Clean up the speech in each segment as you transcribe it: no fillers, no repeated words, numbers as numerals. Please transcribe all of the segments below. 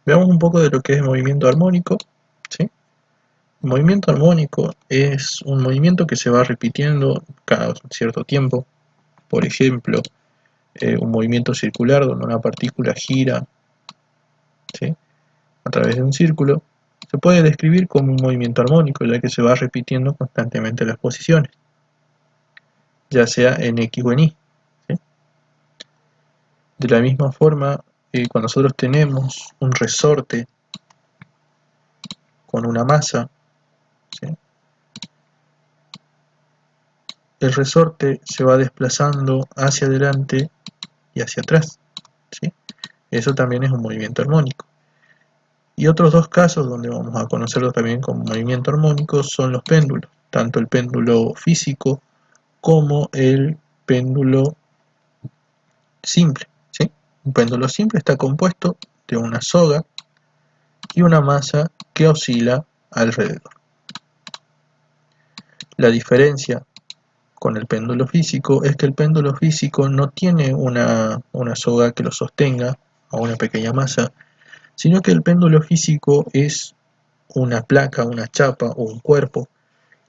Veamos un poco de lo que es el movimiento armónico, ¿sí? El movimiento armónico es un movimiento que se va repitiendo cada cierto tiempo. Por ejemplo, un movimiento circular donde una partícula gira, ¿sí?, a través de un círculo, se puede describir como un movimiento armónico, ya que se va repitiendo constantemente las posiciones, ya sea en X o en Y, ¿sí? De la misma forma, cuando nosotros tenemos un resorte con una masa, ¿sí?, el resorte se va desplazando hacia adelante y hacia atrás, ¿sí? Eso también es un movimiento armónico. Y otros dos casos donde vamos a conocerlo también como movimiento armónico son los péndulos, tanto el péndulo físico como el péndulo simple, ¿sí? Un péndulo simple está compuesto de una soga y una masa que oscila alrededor. La diferencia con el péndulo físico es que el péndulo físico no tiene una soga que lo sostenga a una pequeña masa, sino que el péndulo físico es una placa, una chapa o un cuerpo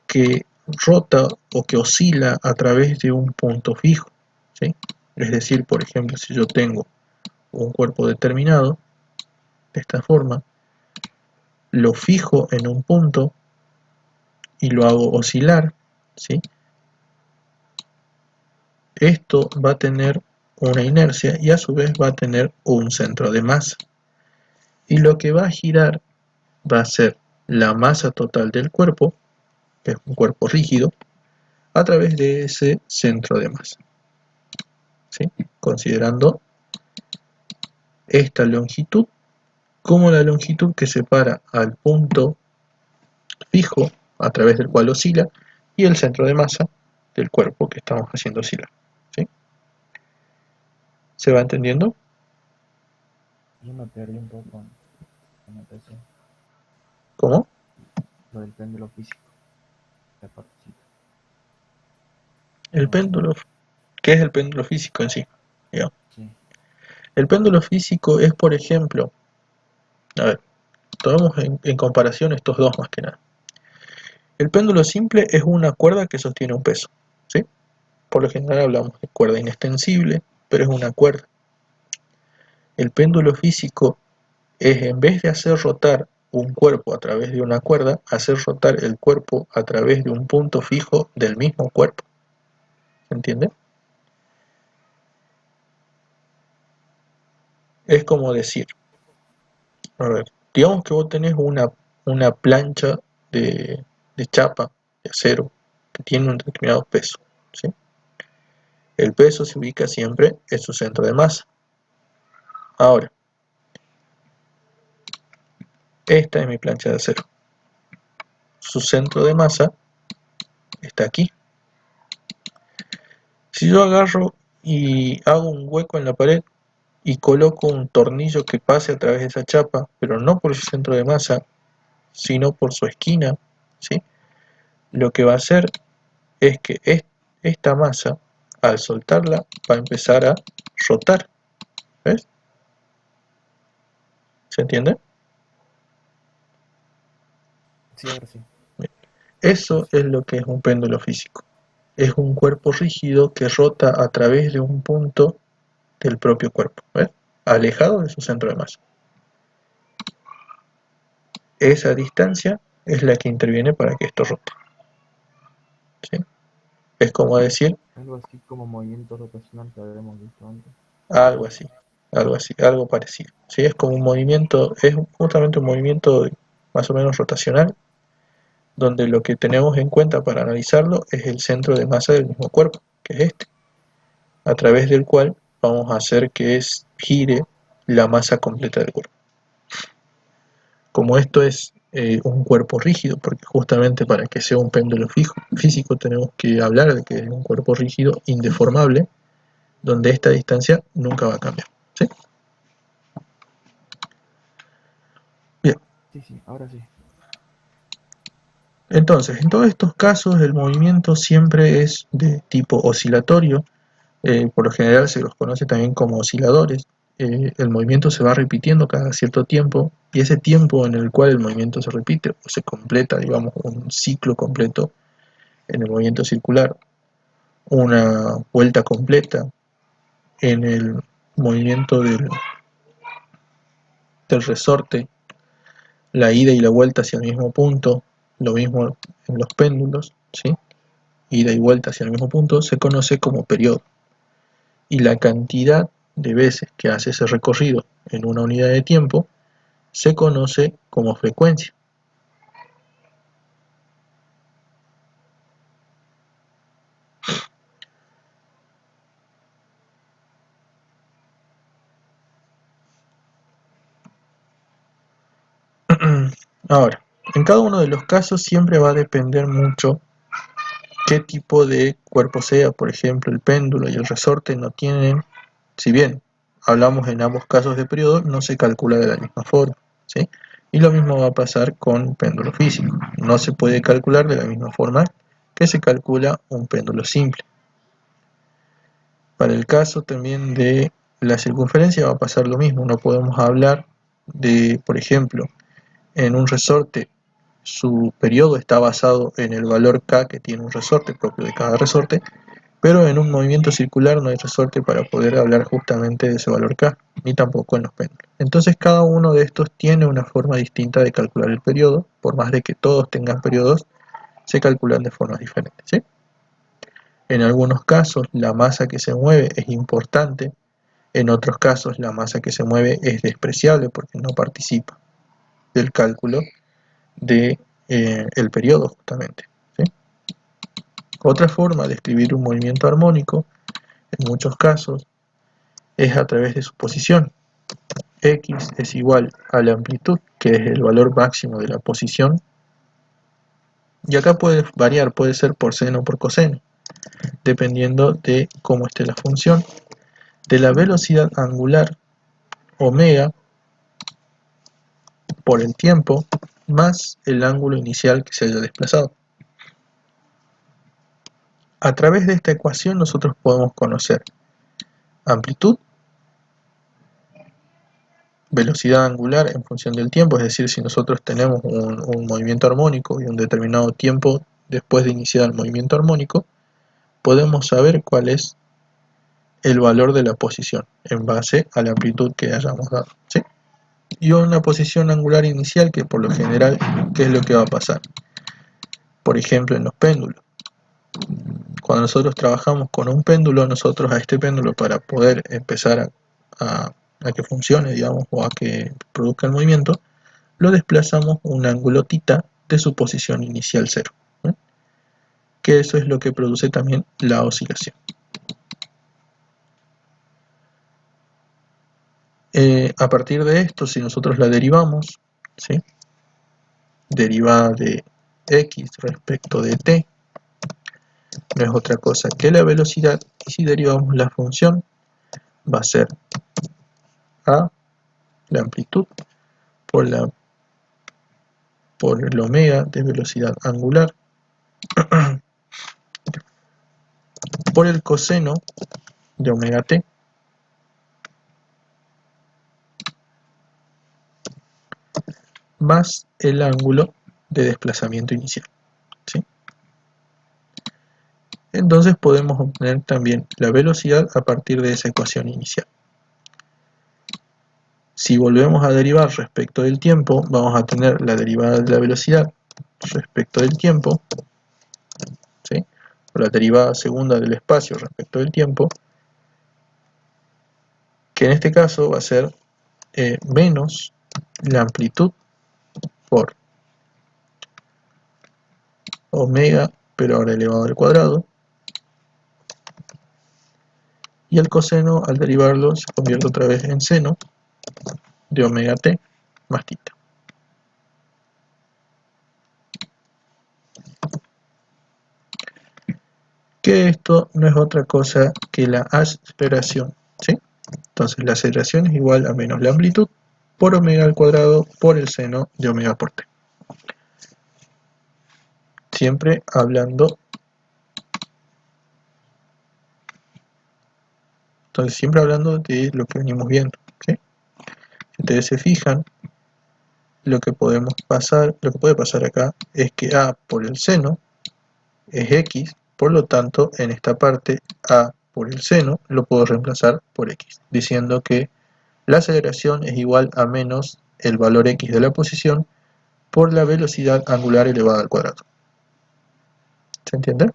que rota o que oscila a través de un punto fijo, ¿sí? Es decir, por ejemplo, si yo tengo un cuerpo determinado, de esta forma, lo fijo en un punto y lo hago oscilar, ¿sí? Esto va a tener una inercia y a su vez va a tener un centro de masa. Y lo que va a girar va a ser la masa total del cuerpo, que es un cuerpo rígido, a través de ese centro de masa, ¿sí? Considerando esta longitud como la longitud que separa al punto fijo a través del cual oscila y el centro de masa del cuerpo que estamos haciendo oscilar, ¿sí? ¿Se va entendiendo? Yo me perdí un poco en empecé ¿Cómo? lo del péndulo físico, la partecita. El No, péndulo, ¿qué es el péndulo físico en sí? Digamos. sí, El péndulo físico es, por ejemplo, a ver, tomemos en comparación estos dos más que nada. El péndulo simple es una cuerda que sostiene un peso, ¿sí? Por lo general hablamos de cuerda inextensible, pero es una cuerda. El péndulo físico es, en vez de hacer rotar un cuerpo a través de una cuerda, hacer rotar el cuerpo a través de un punto fijo del mismo cuerpo. ¿Se entiende? Es como decir, a ver, digamos que vos tenés una plancha de chapa, de acero, que tiene un determinado peso, ¿sí? El peso se ubica siempre en su centro de masa. Ahora, esta es mi plancha de acero. Su centro de masa está aquí. Si yo agarro y hago un hueco en la pared y coloco un tornillo que pase a través de esa chapa, pero no por su centro de masa, sino por su esquina, ¿sí?, lo que va a hacer es que esta masa, al soltarla, va a empezar a rotar. ¿Ves? ¿Se entiende? sí, ahora sí. Eso Eso. es lo que es un péndulo físico. Es un cuerpo rígido que rota a través de un punto del propio cuerpo, ¿ves?, alejado de su centro de masa. Esa distancia es la que interviene para que esto rote, ¿sí? Es como decir Algo así como movimiento rotacional que habíamos visto antes. algo así, algo así, algo parecido, ¿sí? Es como un movimiento, es justamente un movimiento más o menos rotacional, donde lo que tenemos en cuenta para analizarlo es el centro de masa del mismo cuerpo, que es este, a través del cual vamos a hacer que gire la masa completa del cuerpo. Como esto es un cuerpo rígido, porque justamente para que sea un péndulo físico tenemos que hablar de que es un cuerpo rígido indeformable, donde esta distancia nunca va a cambiar, ¿sí? Bien, Sí, sí, ahora sí. entonces en todos estos casos el movimiento siempre es de tipo oscilatorio. Por lo general se los conoce también como osciladores, el movimiento se va repitiendo cada cierto tiempo, y ese tiempo en el cual el movimiento se repite o se completa, digamos, un ciclo completo en el movimiento circular, una vuelta completa en el movimiento del resorte, la ida y la vuelta hacia el mismo punto, lo mismo en los péndulos, ¿sí? Ida y vuelta hacia el mismo punto, se conoce como periodo. Y la cantidad de veces que hace ese recorrido en una unidad de tiempo se conoce como frecuencia. Ahora, en cada uno de los casos siempre va a depender mucho qué tipo de cuerpo sea. Por ejemplo, el péndulo y el resorte no tienen, si bien hablamos en ambos casos de periodo, no se calcula de la misma forma, ¿sí? Y lo mismo va a pasar con péndulo físico. No se puede calcular de la misma forma que se calcula un péndulo simple. Para el caso también de la circunferencia va a pasar lo mismo. No podemos hablar de, por ejemplo, en un resorte su periodo está basado en el valor K que tiene un resorte propio de cada resorte, pero en un movimiento circular no hay resorte para poder hablar justamente de ese valor K, ni tampoco en los péndulos. Entonces cada uno de estos tiene una forma distinta de calcular el periodo, por más de que todos tengan periodos, se calculan de formas diferentes, ¿sí? En algunos casos la masa que se mueve es importante, en otros casos la masa que se mueve es despreciable porque no participa del cálculo de el periodo justamente, ¿sí? Otra forma de escribir un movimiento armónico en muchos casos es a través de su posición. X es igual a la amplitud, que es el valor máximo de la posición, y acá puede variar, puede ser por seno o por coseno, dependiendo de cómo esté la función, de la velocidad angular omega por el tiempo más el ángulo inicial que se haya desplazado. A través de esta ecuación nosotros podemos conocer amplitud, velocidad angular en función del tiempo, es decir, si nosotros tenemos un movimiento armónico y un determinado tiempo después de iniciar el movimiento armónico, podemos saber cuál es el valor de la posición en base a la amplitud que hayamos dado, ¿sí? Y una posición angular inicial que por lo general, ¿qué es lo que va a pasar? Por ejemplo, en los péndulos. Cuando nosotros trabajamos con un péndulo, nosotros a este péndulo para poder empezar a que funcione, digamos, o a que produzca el movimiento, lo desplazamos un ángulo θ de su posición inicial 0, ¿eh? Que eso es lo que produce también la oscilación. A partir de esto, si nosotros la derivamos, ¿sí? Derivada de x respecto de t, no es otra cosa que la velocidad, y si derivamos la función, va a ser a la amplitud por el omega de velocidad angular por el coseno de omega t más el ángulo de desplazamiento inicial, ¿sí? Entonces podemos obtener también la velocidad a partir de esa ecuación inicial. Si volvemos a derivar respecto del tiempo, vamos a tener la derivada de la velocidad respecto del tiempo, ¿sí? O la derivada segunda del espacio respecto del tiempo, que en este caso va a ser menos la amplitud por omega, pero ahora elevado al cuadrado, y el coseno al derivarlo se convierte otra vez en seno de omega t más θ. Que esto no es otra cosa que la aceleración, ¿sí? Entonces la aceleración es igual a menos la amplitud por omega al cuadrado por el seno de omega por t. Siempre hablando, entonces siempre hablando de lo que venimos viendo, ustedes se fijan, lo que puede pasar acá es que A por el seno es X, por lo tanto en esta parte A por el seno lo puedo reemplazar por X, diciendo que la aceleración es igual a menos el valor X de la posición por la velocidad angular elevada al cuadrado. ¿Se entiende?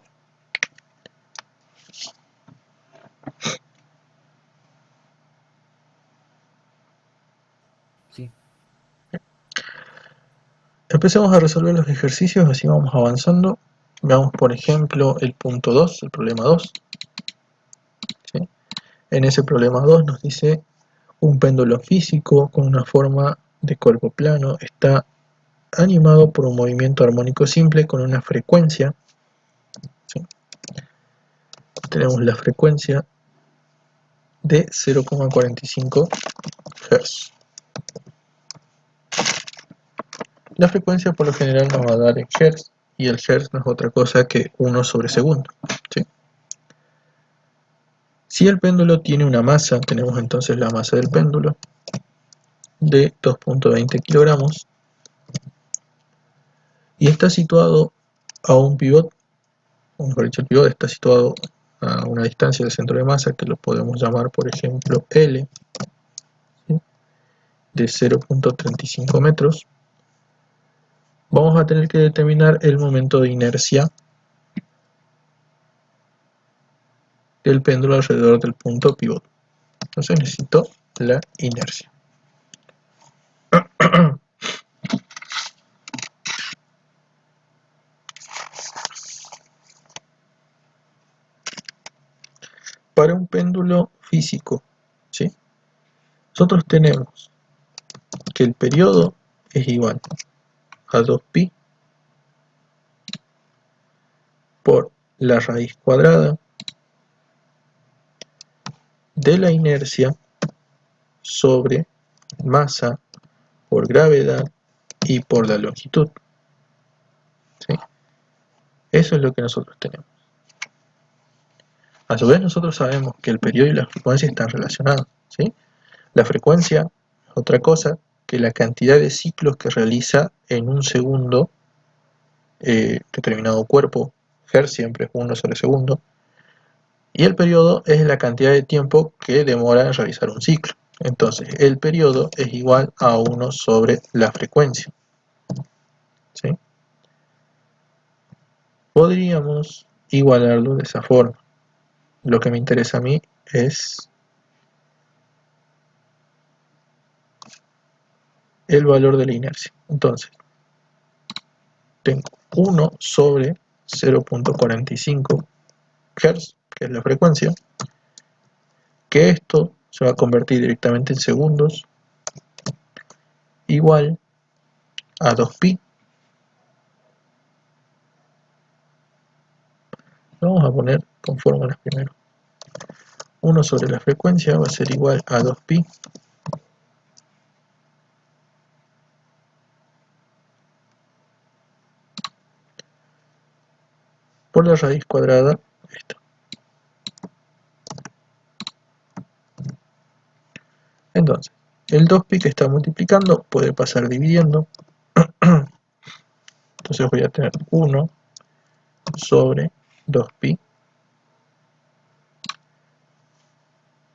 Sí, Empecemos a resolver los ejercicios, así vamos avanzando. Veamos por ejemplo el punto 2, el problema 2. ¿Sí? En ese problema 2 nos dice un péndulo físico con una forma de cuerpo plano está animado por un movimiento armónico simple con una frecuencia. ¿Sí? Tenemos la frecuencia de 0,45 Hz. La frecuencia por lo general nos va a dar en Hz, y el Hz no es otra cosa que 1 sobre segundo. ¿Sí? Si el péndulo tiene una masa, tenemos entonces la masa del péndulo de 2.20 kilogramos y está situado a un pivot, o mejor dicho, el pivot está situado a una distancia del centro de masa que lo podemos llamar por ejemplo L, ¿sí? De 0.35 metros. Vamos a tener que determinar el momento de inercia del péndulo alrededor del punto pivot. Entonces necesito la inercia. Para un péndulo físico, ¿sí? Nosotros tenemos que el periodo es igual a 2pi por la raíz cuadrada de la inercia sobre masa por gravedad y por la longitud. ¿Sí? Eso es lo que nosotros tenemos. A su vez nosotros sabemos que el periodo y la frecuencia están relacionados. ¿Sí? La frecuencia es otra cosa que la cantidad de ciclos que realiza en un segundo determinado cuerpo. Hertz siempre es 1 sobre segundo. Y el periodo es la cantidad de tiempo que demora en realizar un ciclo. Entonces el periodo es igual a 1 sobre la frecuencia. ¿Sí? Podríamos igualarlo de esa forma. Lo que me interesa a mí es el valor de la inercia. Entonces, tengo 1 sobre 0.45 Hz, que es la frecuencia, que esto se va a convertir directamente en segundos, igual a 2pi. Lo vamos a poner con fórmulas primero. 1 sobre la frecuencia va a ser igual a 2pi por la raíz cuadrada esta. Entonces, el 2pi que está multiplicando puede pasar dividiendo. Entonces voy a tener 1 sobre 2pi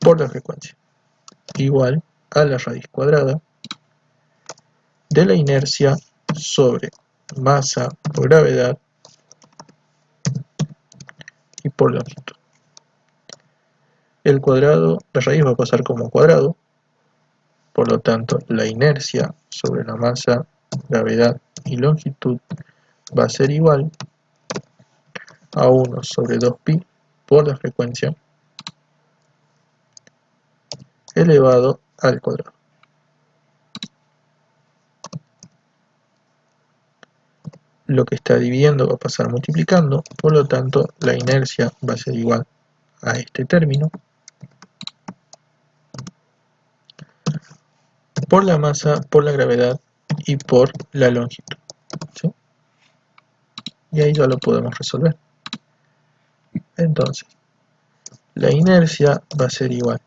por la frecuencia, igual a la raíz cuadrada de la inercia sobre masa por gravedad y por longitud. El cuadrado, la raíz va a pasar como cuadrado, por lo tanto la inercia sobre la masa, gravedad y longitud va a ser igual a 1 sobre 2pi por la frecuencia elevado al cuadrado. Lo que está dividiendo va a pasar multiplicando, por lo tanto la inercia va a ser igual a este término por la masa, por la gravedad y por la longitud. ¿Sí? Y ahí ya lo podemos resolver. Entonces, la inercia va a ser igual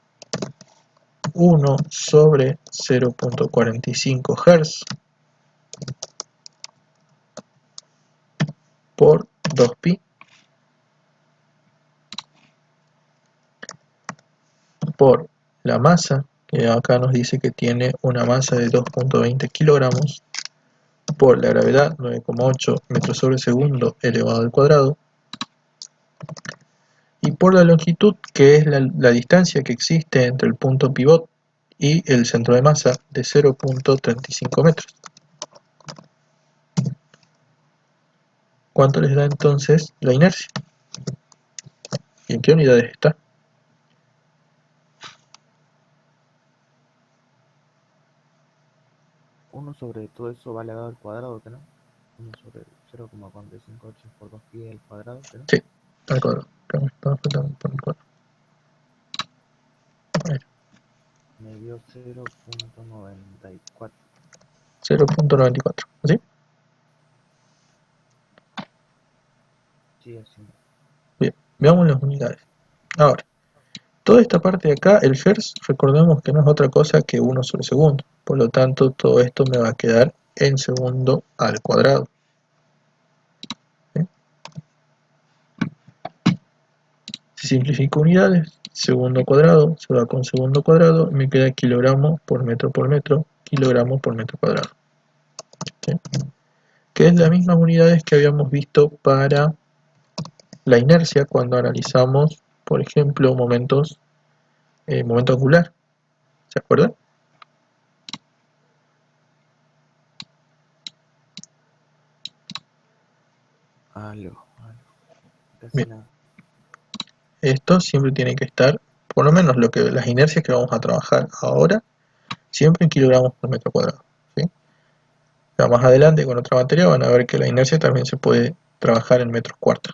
1 sobre 0.45 Hz por 2pi por la masa, que acá nos dice que tiene una masa de 2.20 kilogramos, por la gravedad 9,8 metros sobre segundo elevado al cuadrado, y por la longitud, que es la distancia que existe entre el punto pivot y el centro de masa, de 0.35 metros. ¿Cuánto les da entonces la inercia? ¿Y en qué unidades está? Uno sobre todo eso va elevado al cuadrado, ¿que no? 1 sobre 0,458 por 2pi al cuadrado, ¿que no? Sí, al cuadrado. Acá me estaba faltando por el cuadrado. Ahí, Me dio 0,94. 0.94, ¿sí? Sí, así. Bien, veamos las unidades. Ahora, toda esta parte de acá, el Hz, recordemos que no es otra cosa que 1 sobre segundo. Por lo tanto, todo esto me va a quedar en segundo al cuadrado. ¿Sí? Si simplifico unidades, segundo al cuadrado se va con segundo al cuadrado y me queda kilogramo por metro, kilogramo por metro cuadrado. ¿Sí? Que es las mismas unidades que habíamos visto para la inercia cuando analizamos, por ejemplo, momento angular. ¿Se acuerdan? Algo. Casi Bien, nada. esto siempre tiene que estar, por lo menos las inercias que vamos a trabajar ahora, siempre en kilogramos por metro cuadrado. ¿Sí? Ya más adelante con otra materia van a ver que la inercia también se puede trabajar en metros cuartos.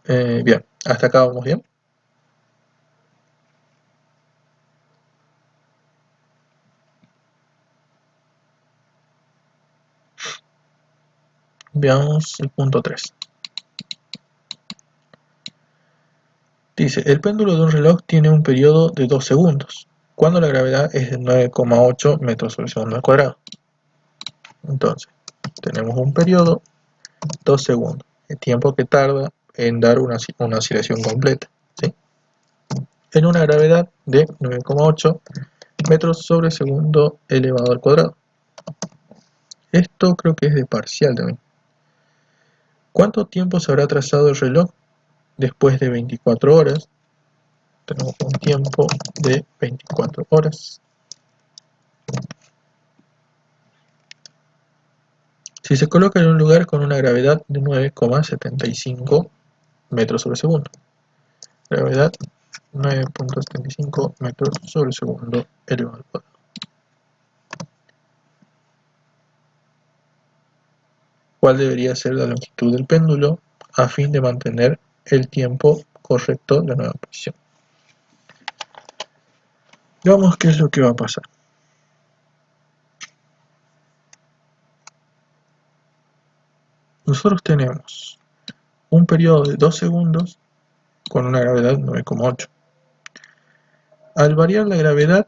Bien, hasta acá vamos bien. Veamos el punto 3. Dice, el péndulo de un reloj tiene un periodo de 2 segundos, cuando la gravedad es de 9,8 metros sobre segundo al cuadrado. Entonces, tenemos un periodo 2 segundos, el tiempo que tarda en dar una oscilación completa, ¿sí? En una gravedad de 9,8 metros sobre segundo elevado al cuadrado. Esto creo que es de parcial también. ¿Cuánto tiempo se habrá trazado el reloj después de 24 horas? Tenemos un tiempo de 24 horas. Si se coloca en un lugar con una gravedad de 9,75 metros sobre segundo. Gravedad 9,75 metros sobre segundo elevado al cuadrado. ¿Cuál debería ser la longitud del péndulo a fin de mantener el tiempo correcto de la nueva posición? Veamos qué es lo que va a pasar. Nosotros tenemos un periodo de 2 segundos con una gravedad de 9,8. Al variar la gravedad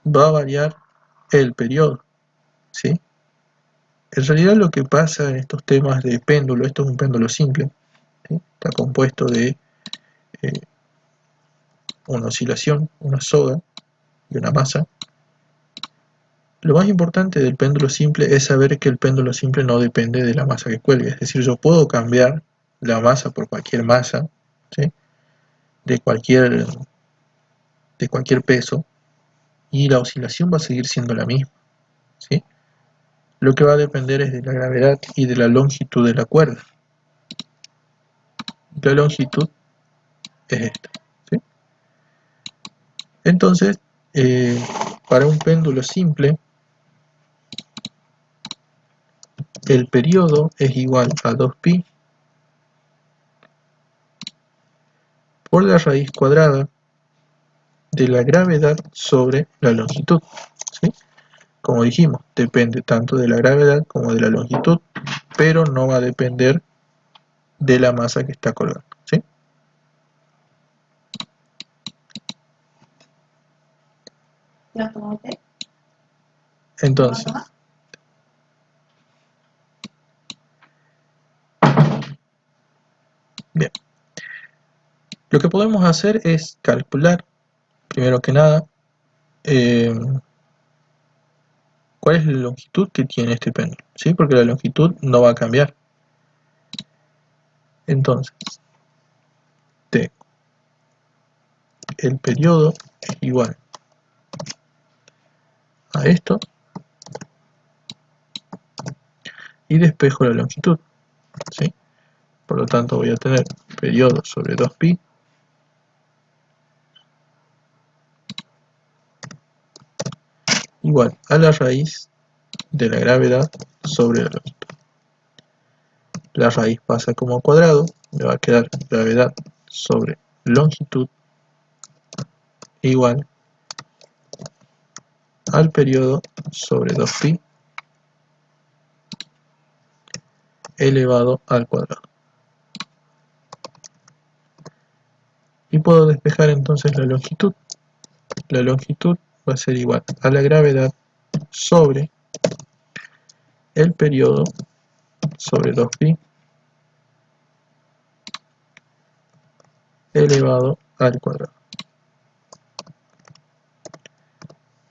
va a variar el periodo, ¿sí? En realidad lo que pasa en estos temas de péndulo, esto es un péndulo simple, ¿sí? Está compuesto de una oscilación, una soga y una masa. Lo más importante del péndulo simple es saber que el péndulo simple no depende de la masa que cuelgue, es decir, yo puedo cambiar la masa por cualquier masa, ¿sí? de cualquier peso, y la oscilación va a seguir siendo la misma, ¿sí? Lo que va a depender es de la gravedad y de la longitud de la cuerda. La longitud es esta, ¿sí? Entonces, para un péndulo simple, el periodo es igual a 2pi por la raíz cuadrada de la gravedad sobre la longitud, ¿sí? Como dijimos, depende tanto de la gravedad como de la longitud, pero no va a depender de la masa que está colgando, ¿sí? Entonces, bien, lo que podemos hacer es calcular, primero que nada, cuál es la longitud que tiene este péndulo, ¿sí? Porque la longitud no va a cambiar. Entonces, tengo el periodo es igual a esto y despejo la longitud, ¿sí? Por lo tanto voy a tener periodo sobre 2pi igual a la raíz de la gravedad sobre la longitud. La raíz pasa como cuadrado, me va a quedar gravedad sobre longitud igual al periodo sobre 2pi elevado al cuadrado. Y puedo despejar entonces la longitud. La longitud va a ser igual a la gravedad sobre el periodo sobre 2pi elevado al cuadrado.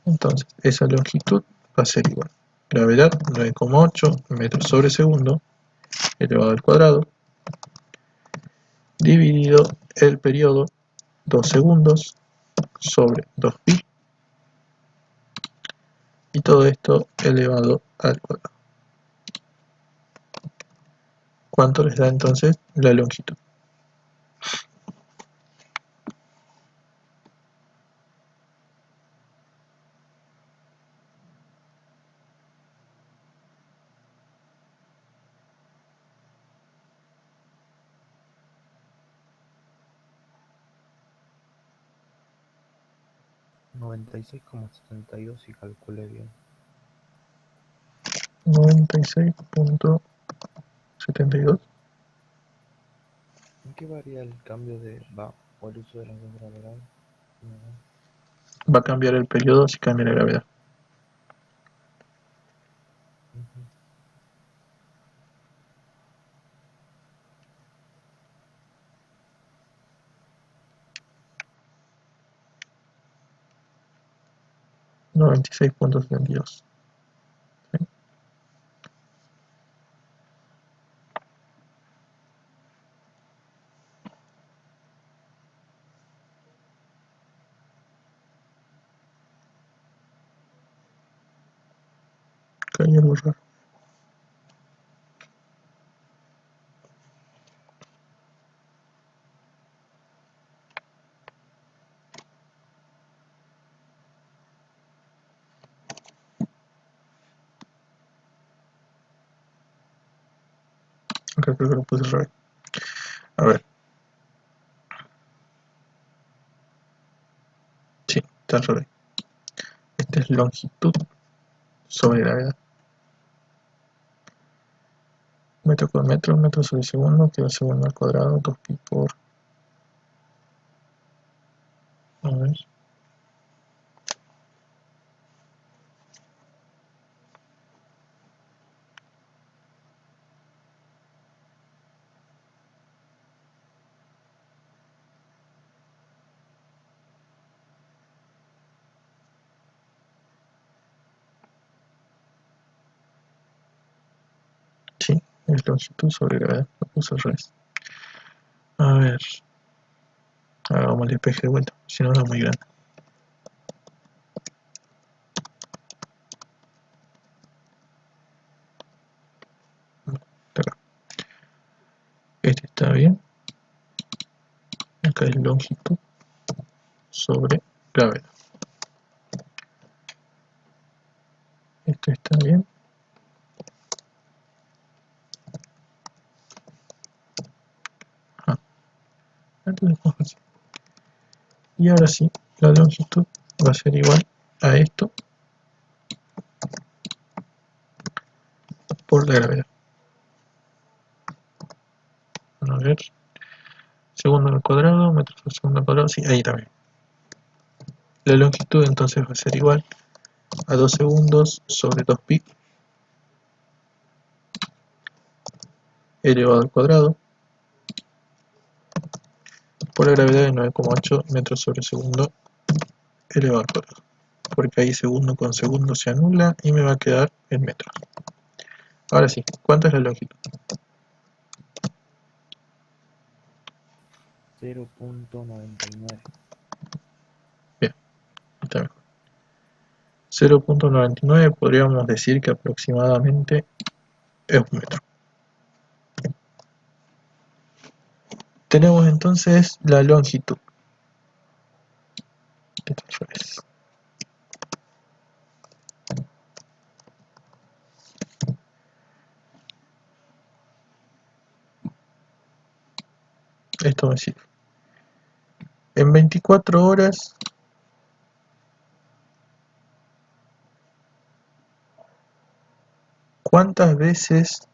Entonces, esa longitud va a ser igual. Gravedad 9,8 metros sobre segundo elevado al cuadrado dividido el periodo 2 segundos sobre 2pi y todo esto elevado al cuadrado. ¿Cuánto les da entonces la longitud? $96,72 si calculé bien. 96,72. ¿En qué varía el cambio o el uso de las dos gravedades? Va a cambiar el periodo si cambia la gravedad. Ujú. 96,72. ¿Sí? Acá hay algo raro. Acá creo que lo puse al revés. A ver. Sí, está al revés. Esta es longitud sobre gravedad. Metro por metro, metro sobre segundo, que va segundo al cuadrado, 2pi por... A ver. Sí, es longitud sobre gravedad. Lo puse al revés. A ver. Hagamos el despeje de vuelta, si no, no es muy grande. Está acá. Este está bien. Acá es longitud sobre gravedad. Este está bien. Ajá. Entonces, así. Y ahora sí, la longitud va a ser igual a esto por la gravedad. A ver. Segundo al cuadrado, metro por segundo al cuadrado. Sí, ahí también. La longitud entonces va a ser igual a 2 segundos sobre 2pi elevado al cuadrado por la gravedad de 9,8 metros sobre segundo elevado al cuadrado. Porque ahí segundo con segundo se anula y me va a quedar en metros. Ahora sí, ¿cuánto es la longitud? 0.99. Bien, está mejor. 0.99 podríamos decir que aproximadamente es un metro. Tenemos entonces la longitud. Esto me sirve. En 24 horas, ¿cuántas veces,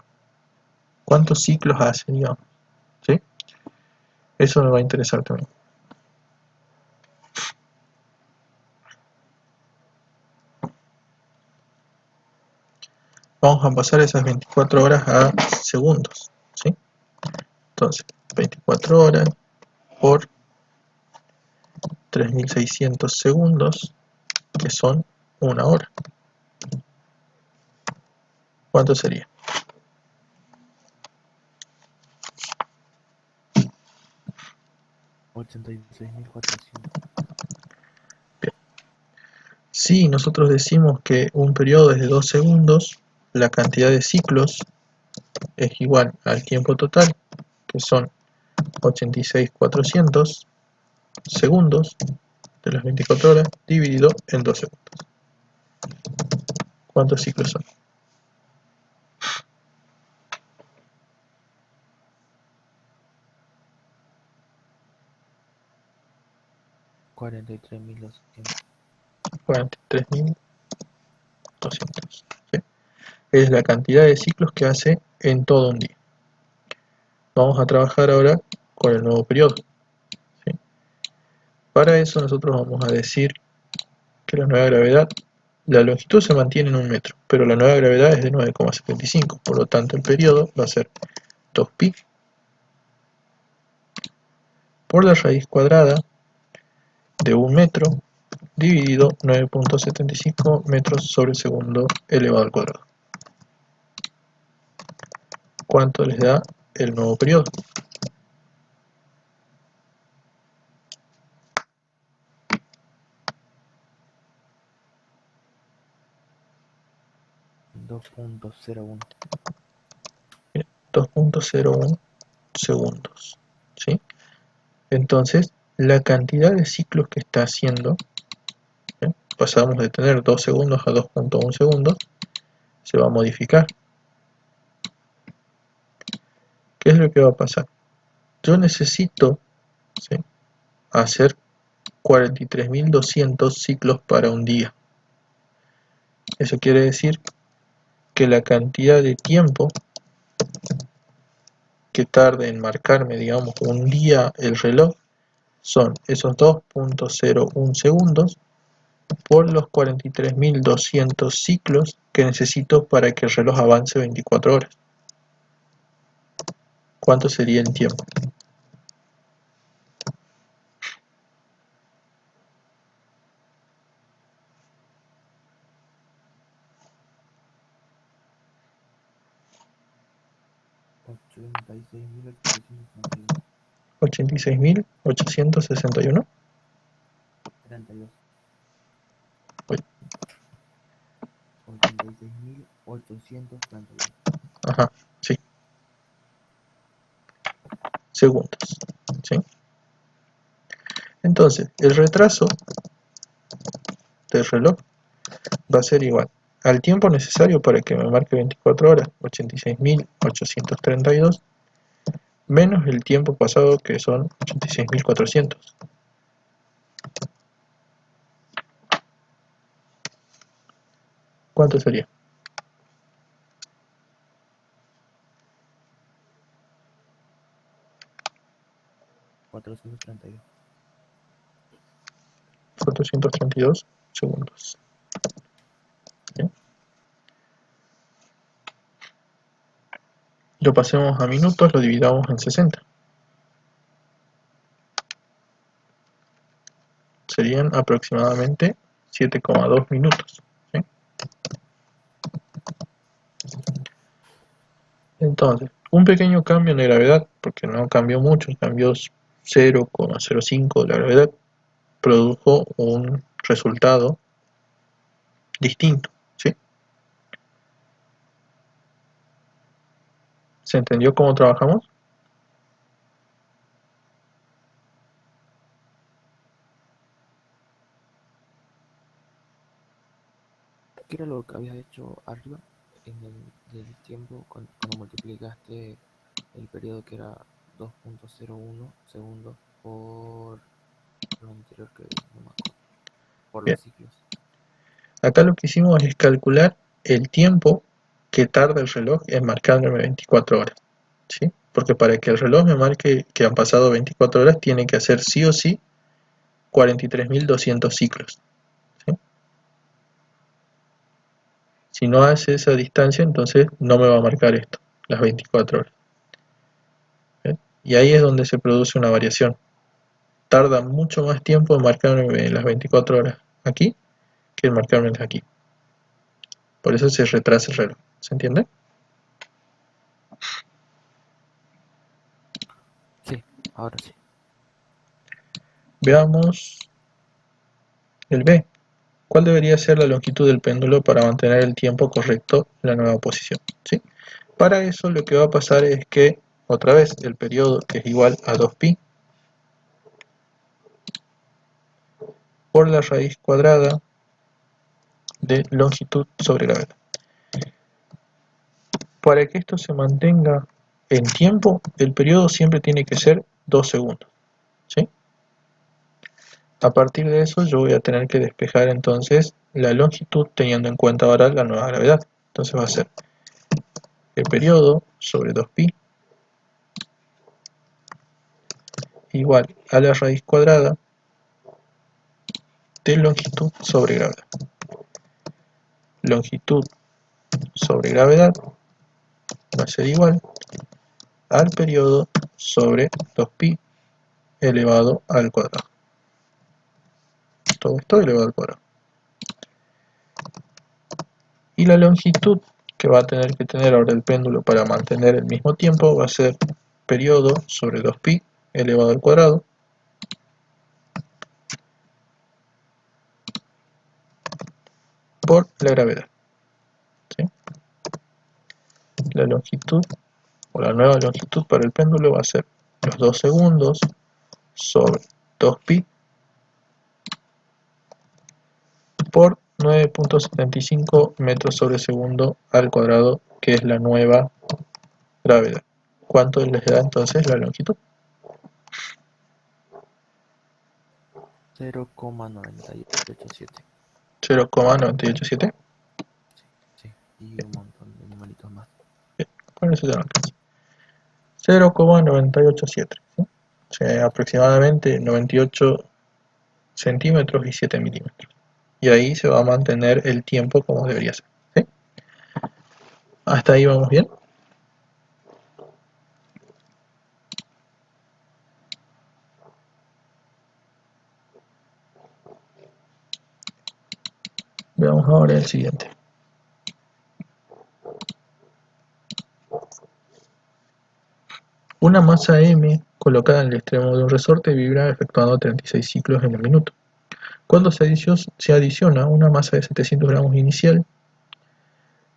cuántos ciclos hace, digamos? ¿Sí? Eso me va a interesar también. Vamos a pasar esas 24 horas a segundos, ¿sí? Entonces, 24 horas por 3600 segundos, que son una hora. ¿Cuánto sería? 86.400. Bien. Si nosotros decimos que un periodo es de 2 segundos, la cantidad de ciclos es igual al tiempo total, que son 86.400 segundos de las 24 horas dividido en 2 segundos. ¿Cuántos ciclos son? $43.200. 43.200. ¿Sí? Es la cantidad de ciclos que hace en todo un día. Vamos a trabajar ahora con el nuevo periodo. ¿Sí? Para eso nosotros vamos a decir que la nueva gravedad, la longitud se mantiene en un metro, pero la nueva gravedad es de 9,75, por lo tanto el periodo va a ser 2pi por la raíz cuadrada de un metro dividido 9,75 metros sobre segundo elevado al cuadrado. ¿Cuánto les da el nuevo periodo? 2.01. 2,01 segundos. ¿Sí? Entonces, la cantidad de ciclos que está haciendo, ¿sí? Pasamos de tener 2 segundos a 2,1 segundos, se va a modificar. ¿Qué es lo que va a pasar? Yo necesito, ¿sí?, hacer 43.200 ciclos para un día. Eso quiere decir que la cantidad de tiempo que tarde en marcarme, digamos, un día el reloj son esos 2,01 segundos por los 43.200 ciclos que necesito para que el reloj avance 24 horas. ¿Cuánto sería el tiempo? $86.861. 86.861. 32. Uy, 86.832. ajá, sí, segundos, ¿sí? Entonces, el retraso del reloj va a ser igual al tiempo necesario para que me marque 24 horas, 86.832, menos el tiempo pasado, que son 86.400. ¿Cuánto sería? 432. 432 segundos. ¿Bien? Lo pasemos a minutos, lo dividamos en 60. Serían aproximadamente 7,2 minutos. ¿Sí? Entonces, un pequeño cambio en la gravedad, porque no cambió mucho, cambió 0,05 de la gravedad, produjo un resultado distinto. ¿Sí? ¿Se entendió cómo trabajamos? ¿Qué era lo que habías hecho arriba en del tiempo cuando multiplicaste el periodo que era 2,01 segundos por lo anterior que no me acuerdo, por Bien. los ciclos? Acá lo que hicimos es calcular el tiempo que tarda el reloj en marcarme 24 horas. ¿Sí? Porque para que el reloj me marque que han pasado 24 horas, tiene que hacer sí o sí 43.200 ciclos. ¿Sí? Si no hace esa distancia, entonces no me va a marcar esto, las 24 horas. ¿Sí? Y ahí es donde se produce una variación. Tarda mucho más tiempo en marcarme las 24 horas aquí que en marcarme aquí. Por eso se retrasa el reloj. ¿Se entiende? Sí, ahora sí. Veamos el B. ¿Cuál debería ser la longitud del péndulo para mantener el tiempo correcto en la nueva posición? ¿Sí? Para eso lo que va a pasar es que, otra vez, el periodo, que es igual a 2pi, por la raíz cuadrada de longitud sobre gravedad. Para que esto se mantenga en tiempo, el periodo siempre tiene que ser 2 segundos. ¿Sí? A partir de eso yo voy a tener que despejar entonces la longitud teniendo en cuenta ahora la nueva gravedad. Entonces va a ser el periodo sobre 2pi igual a la raíz cuadrada de longitud sobre gravedad. Longitud sobre gravedad va a ser igual al periodo sobre 2pi elevado al cuadrado. Todo esto elevado al cuadrado. Y la longitud que va a tener que tener ahora el péndulo para mantener el mismo tiempo va a ser periodo sobre 2pi elevado al cuadrado por la gravedad. ¿Sí? La longitud o la nueva longitud para el péndulo va a ser los 2 segundos sobre 2pi por 9,75 metros sobre segundo al cuadrado, que es la nueva gravedad. ¿Cuánto les da entonces la longitud? 0,987. 0,987. Sí, sí. Y un montón de numeritos más. Con eso ya no alcanza. 0,987. ¿Sí? O sea, aproximadamente 98 centímetros y 7 milímetros. Y ahí se va a mantener el tiempo como debería ser. ¿Sí? ¿Hasta ahí vamos bien? Veamos ahora el siguiente. Una masa M colocada en el extremo de un resorte vibra efectuando 36 ciclos en el minuto. Cuando se adiciona una masa de 700 gramos inicial,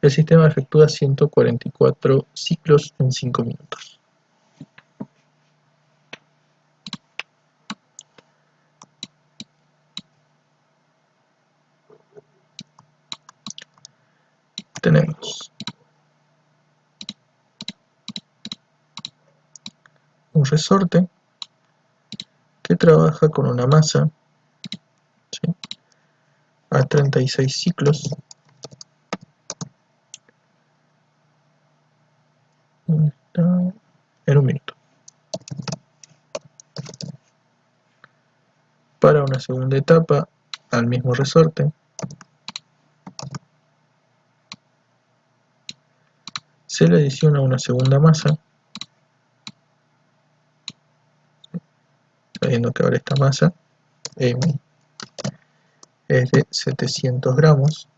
el sistema efectúa 144 ciclos en 5 minutos. Tenemos un resorte que trabaja con una masa, ¿sí?, a 36 ciclos en un minuto. Para una segunda etapa al mismo resorte, se le adiciona una segunda masa, sabiendo que ahora esta masa M es de 700 gramos.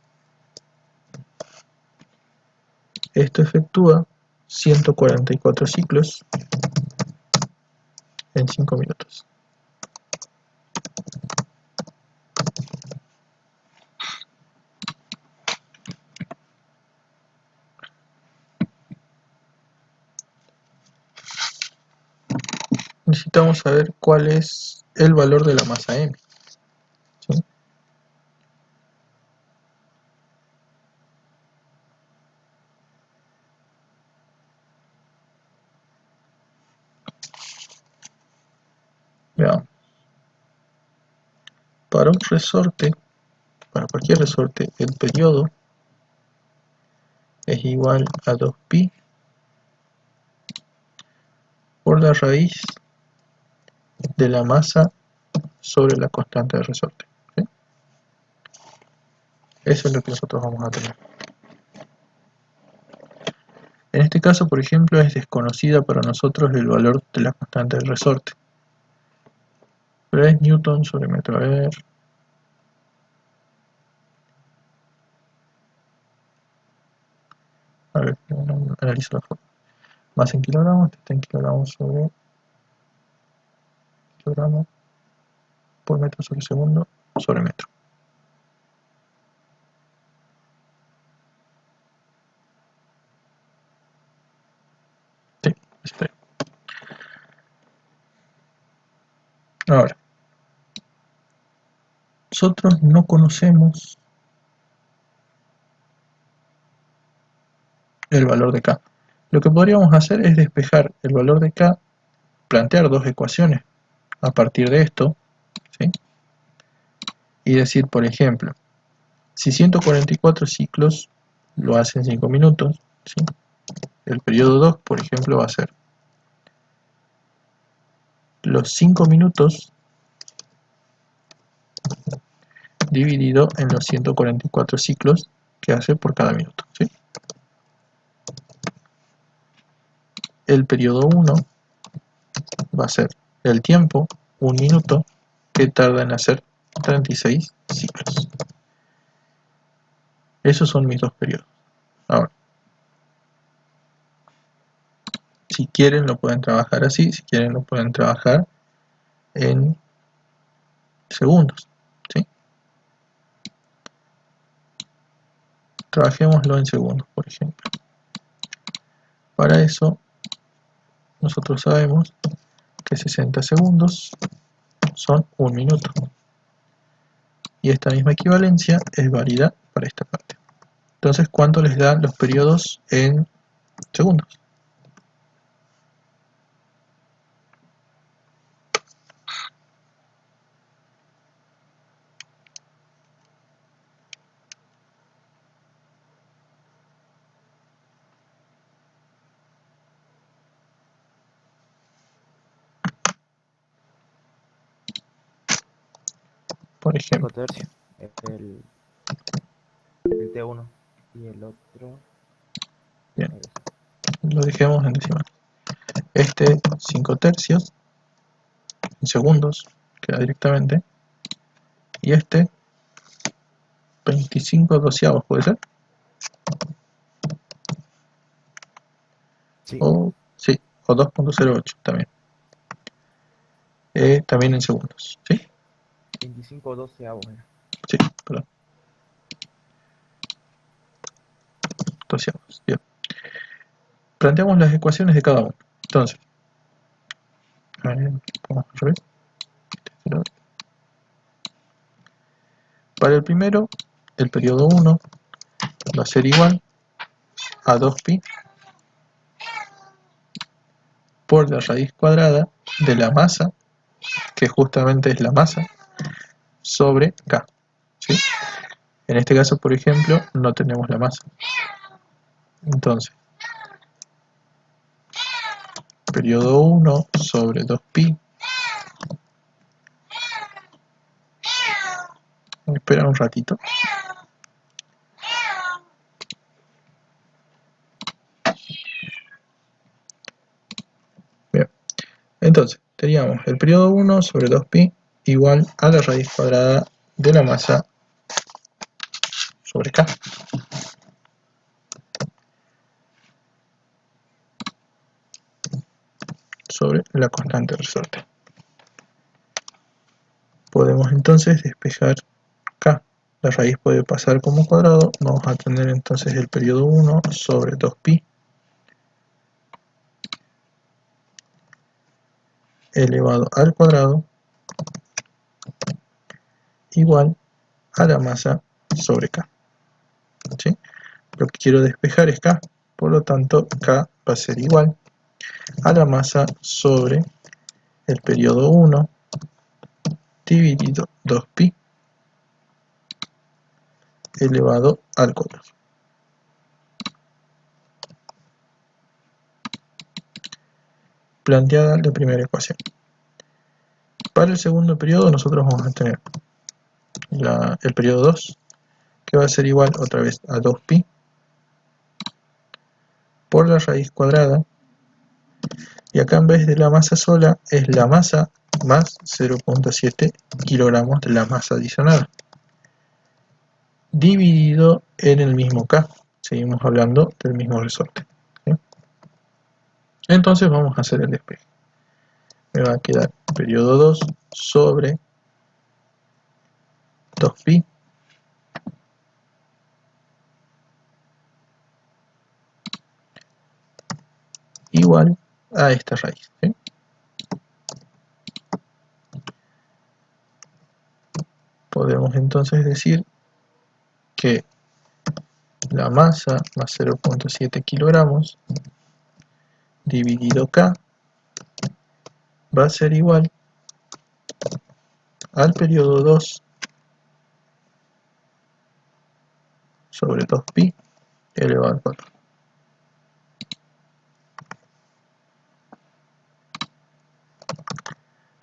Esto efectúa 144 ciclos en 5 minutos. Necesitamos saber cuál es el valor de la masa M, ¿sí? Veamos. Para un resorte, para cualquier resorte, el periodo es igual a 2pi por la raíz de la masa sobre la constante de resorte, ¿sí? Eso es lo que nosotros vamos a tener. En este caso, por ejemplo, es desconocida para nosotros el valor de la constante del resorte, pero es Newton sobre metro. A ver, analizo la forma. Más en kilogramos, este está en kilogramos sobre kilogramo por metro sobre segundo sobre metro. Sí, espera. Ahora, nosotros no conocemos el valor de K. Lo que podríamos hacer es despejar el valor de K, plantear dos ecuaciones a partir de esto, ¿sí? Y decir, por ejemplo, si 144 ciclos lo hacen 5 minutos, ¿sí? El periodo 2, por ejemplo, va a ser los 5 minutos dividido en los 144 ciclos que hace por cada minuto, ¿sí? El periodo 1 va a ser el tiempo, 1 minuto, que tarda en hacer 36 ciclos. Esos son mis dos periodos. Ahora, si quieren lo pueden trabajar así, si quieren lo pueden trabajar en segundos, ¿sí? Trabajémoslo en segundos, por ejemplo. Para eso, nosotros sabemos que 60 segundos son 1 minuto. Y esta misma equivalencia es válida para esta parte. Entonces, ¿cuánto les dan los periodos en segundos? Por 5 ejemplo, tercios. El, el T1 y el otro. bien, lo dejemos en decimal. Este 5 tercios en segundos, queda directamente. Y este 25 doceavos, ¿puede ser? Sí, O sí, o 2.08 también. También en segundos, ¿sí? 25 doceavos era. Sí, perdón, doceavos, bien. Planteamos las ecuaciones de cada uno. Entonces, vamos al revés. Para el primero, el periodo 1 va a ser igual a 2pi por la raíz cuadrada de la masa, que justamente es la masa, sobre K, ¿sí? En este caso, por ejemplo, no tenemos la masa. Entonces, periodo 1 sobre 2pi Espera un ratito. Bien. Entonces, teníamos el periodo 1 sobre 2pi igual a la raíz cuadrada de la masa sobre k. Sobre la constante resorte. Podemos entonces despejar k. La raíz puede pasar como cuadrado. Vamos a tener entonces el periodo 1 sobre 2pi elevado al cuadrado igual a la masa sobre k. ¿Sí? Lo que quiero despejar es k, por lo tanto k va a ser igual a la masa sobre el periodo 1 dividido 2pi elevado al cuadrado. Planteada la primera ecuación. Para el segundo periodo nosotros vamos a tener el periodo 2, que va a ser igual otra vez a 2pi por la raíz cuadrada, y acá en vez de la masa sola es la masa más 0.7 kilogramos de la masa adicionada, dividido en el mismo k. Seguimos hablando del mismo resorte. ¿Sí? Entonces vamos a hacer el despeje. Me va a quedar periodo 2 sobre 2pi igual a esta raíz. ¿Sí? Podemos entonces decir que la masa más 0.7 kilogramos dividido k va a ser igual al periodo 2 sobre 2pi elevado al cuadrado.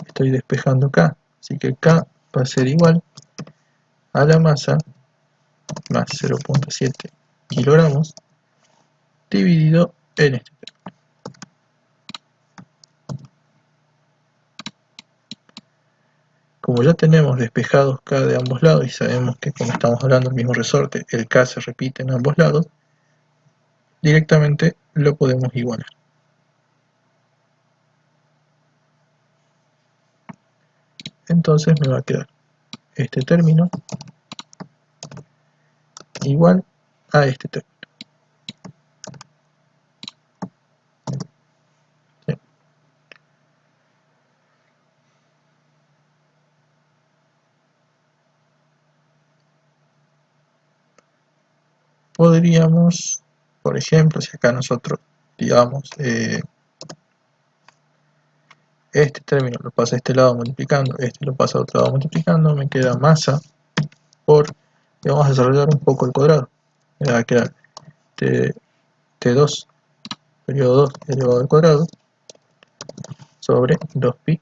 Estoy despejando k, así que k va a ser igual a la masa más 0.7 kilogramos dividido en este. Como ya tenemos despejados k de ambos lados y sabemos que como estamos hablando del mismo resorte, el k se repite en ambos lados, directamente lo podemos igualar. Entonces me va a quedar este término igual a este término. ¿Sí? Podríamos, por ejemplo, si acá nosotros, digamos, este término lo pasa a este lado multiplicando, este lo pasa a otro lado multiplicando, me queda masa por, y vamos a desarrollar un poco el cuadrado. Me va a quedar T2, periodo 2 elevado al cuadrado, sobre 2pi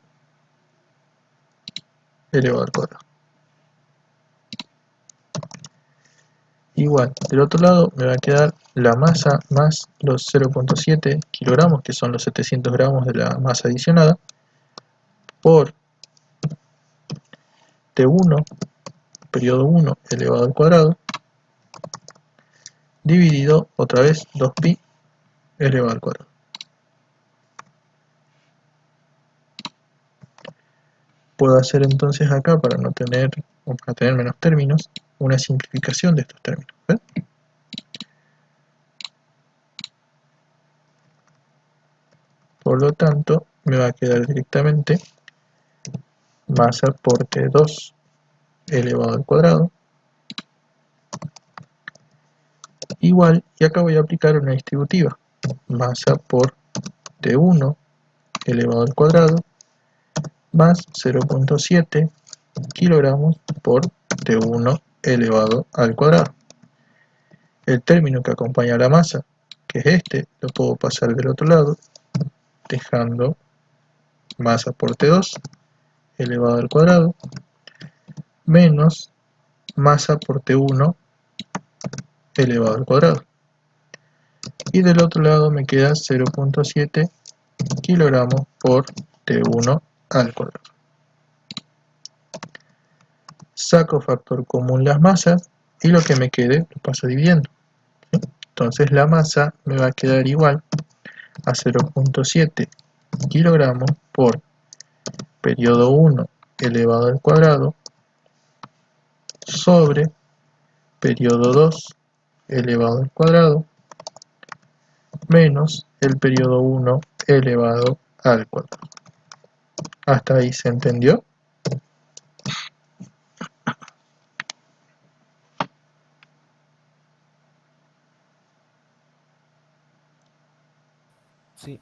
elevado al cuadrado. Igual, del otro lado me va a quedar la masa más los 0.7 kilogramos, que son los 700 gramos de la masa adicionada, por T1, periodo 1 elevado al cuadrado, dividido otra vez 2pi elevado al cuadrado. Puedo hacer entonces acá, para no tener, o para tener menos términos, una simplificación de estos términos. ¿Ven? Por lo tanto, me va a quedar directamente masa por T2 elevado al cuadrado igual, y acá voy a aplicar una distributiva, masa por T1 elevado al cuadrado más 0.7 kilogramos por T1 elevado al cuadrado. El término que acompaña a la masa, que es este, lo puedo pasar del otro lado, dejando masa por T2 elevado al cuadrado menos masa por T1 elevado al cuadrado. Y del otro lado me queda 0.7 kilogramos por T1 al cuadrado. Saco factor común las masas y lo que me quede lo paso dividiendo. ¿Sí? Entonces la masa me va a quedar igual a 0.7 kilogramos por periodo 1 elevado al cuadrado sobre periodo 2 elevado al cuadrado menos el periodo 1 elevado al cuadrado. ¿Hasta ahí se entendió? Sí.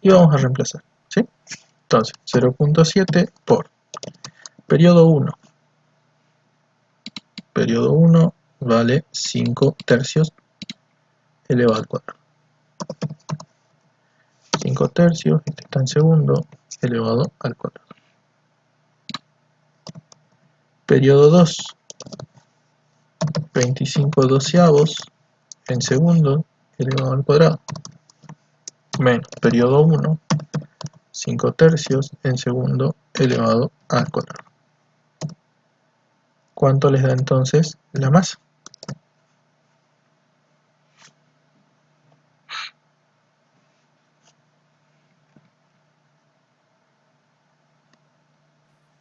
Y vamos a reemplazar, ¿sí? Entonces, 0.7 por periodo 1. Periodo 1 vale 5 tercios elevado al cuadrado. 5 tercios, este está en segundo, elevado al cuadrado. Periodo 2, 25 doceavos en segundo, elevado al cuadrado. Menos periodo 1, 5 tercios en segundo, elevado al cuadrado. ¿Cuánto les da entonces la masa?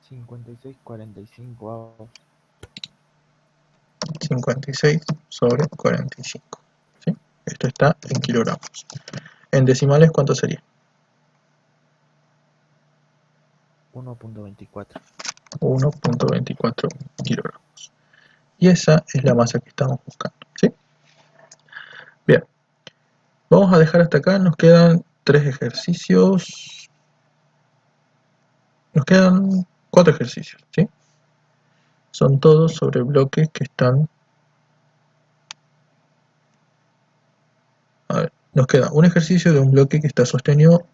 $56,45. 56 sobre 45. ¿Sí? Esto está en kilogramos. En decimales, ¿cuánto sería? 1.24. 1.24 kilogramos. Y esa es la masa que estamos buscando. ¿Sí? Bien, vamos a dejar hasta acá. Nos quedan 3 ejercicios. Nos quedan 4 ejercicios. ¿Sí? Son todos sobre bloques que están... A ver, nos queda un ejercicio de un bloque que está sostenido,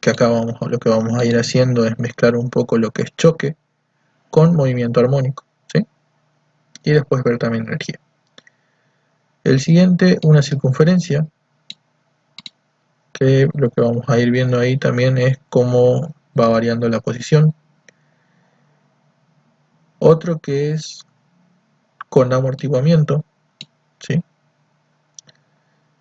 que acá lo que vamos a ir haciendo es mezclar un poco lo que es choque con movimiento armónico, ¿sí? Y después ver también energía. El siguiente, una circunferencia, que lo que vamos a ir viendo ahí también es cómo va variando la posición. Otro que es con amortiguamiento, ¿sí?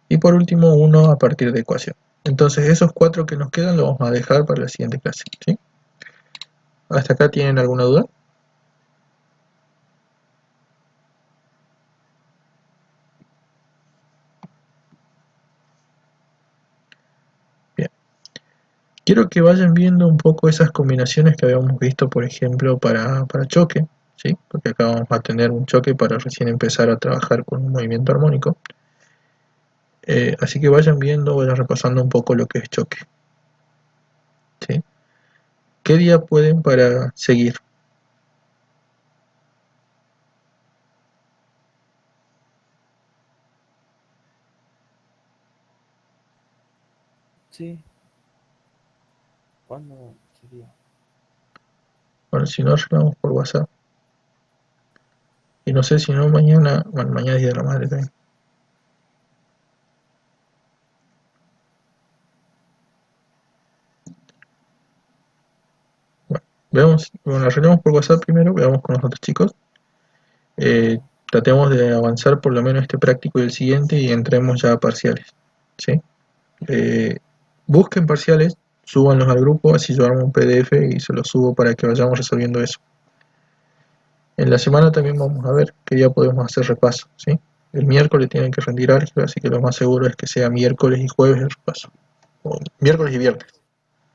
Y por último uno a partir de ecuación. Entonces esos 4 que nos quedan los vamos a dejar para la siguiente clase, ¿sí? ¿Hasta acá tienen alguna duda? Bien. Quiero que vayan viendo un poco esas combinaciones que habíamos visto, por ejemplo, para choque, ¿sí? Porque acá vamos a tener un choque para recién empezar a trabajar con un movimiento armónico. Así que vayan viendo, vayan repasando un poco lo que es choque, ¿sí? ¿Qué día pueden para seguir? Sí. ¿Cuándo sería? Bueno, si no, arreglamos por WhatsApp. Y no sé si no mañana, bueno, mañana es Día de la Madre también. Bueno, veamos, bueno, arreglamos por WhatsApp primero, veamos con los otros chicos. Tratemos de avanzar por lo menos este práctico y el siguiente y entremos ya a parciales, ¿sí? Busquen parciales, súbanlos al grupo, así yo armo un PDF y se los subo para que vayamos resolviendo eso. En la semana también vamos a ver qué día podemos hacer repaso, ¿sí? El miércoles tienen que rendir álgebra, así que lo más seguro es que sea miércoles y jueves el repaso. O miércoles y viernes.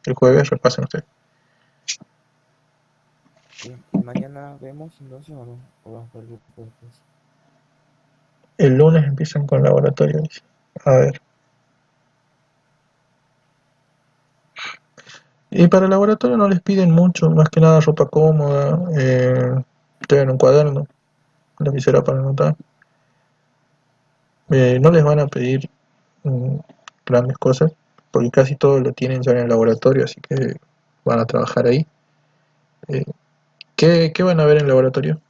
El jueves repasen ustedes. Bien. ¿Y mañana vemos entonces o no? ¿O vamos por el grupo después? El lunes empiezan con laboratorio, dice. A ver. Y para el laboratorio no les piden mucho, más que nada ropa cómoda, traen un cuaderno, lapicera para anotar. No les van a pedir mm, grandes cosas, porque casi todo lo tienen ya en el laboratorio, así que van a trabajar ahí. Eh, ¿Qué van a ver en el laboratorio?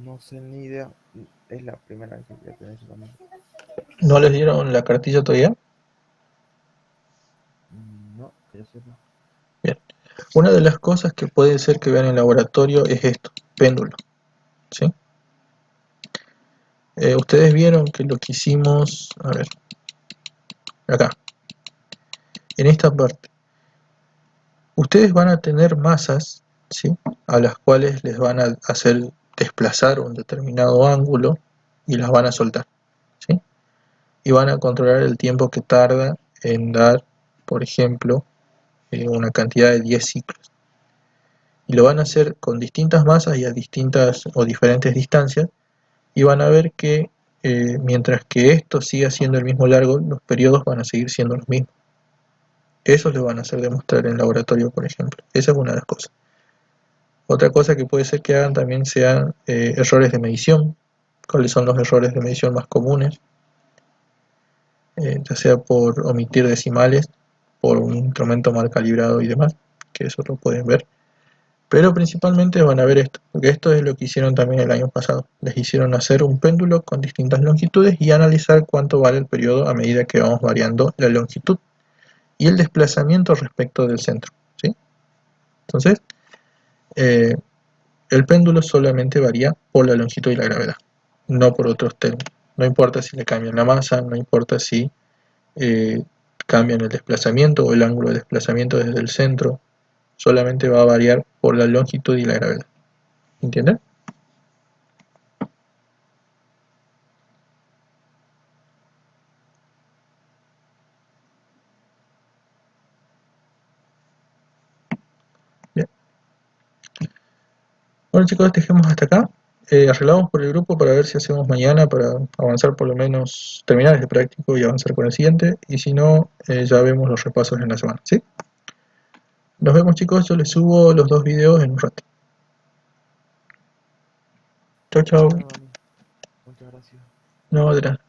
No sé ni idea. Es la primera vez que voy a tener eso también. ¿No les dieron la cartilla todavía? No, que yo sepa. Bien. Una de las cosas que puede ser que vean en el laboratorio es esto, péndulo, ¿sí? Ustedes vieron que lo que hicimos, a ver, acá, en esta parte, ustedes van a tener masas, ¿sí? A las cuales les van a hacer desplazar un determinado ángulo y las van a soltar, ¿sí? Y van a controlar el tiempo que tarda en dar, por ejemplo, una cantidad de 10 ciclos. Y lo van a hacer con distintas masas y a distintas o diferentes distancias, y van a ver que mientras que esto siga siendo el mismo largo, los periodos van a seguir siendo los mismos. Eso lo van a hacer demostrar en laboratorio, por ejemplo. Esa es una de las cosas. Otra cosa que puede ser que hagan también sean errores de medición. ¿Cuáles son los errores de medición más comunes? Ya sea por omitir decimales, por un instrumento mal calibrado y demás, que eso lo pueden ver. Pero principalmente van a ver esto, porque esto es lo que hicieron también el año pasado. Les hicieron hacer un péndulo con distintas longitudes y analizar cuánto vale el periodo a medida que vamos variando la longitud y el desplazamiento respecto del centro, ¿sí? Entonces, eh, el péndulo solamente varía por la longitud y la gravedad, no por otros términos. No importa si le cambian la masa, no importa si eh, cambian el desplazamiento o el ángulo de desplazamiento desde el centro, solamente va a variar por la longitud y la gravedad. ¿Entienden? Bien. Bueno chicos, dejemos hasta acá. Arreglamos por el grupo para ver si hacemos mañana para avanzar por lo menos, terminar este práctico y avanzar con el siguiente. Y si no, ya vemos los repasos en la semana, ¿sí? Nos vemos chicos, yo les subo los dos videos en un rato. Chau chau. Bueno, Dani, muchas gracias. No, de nada.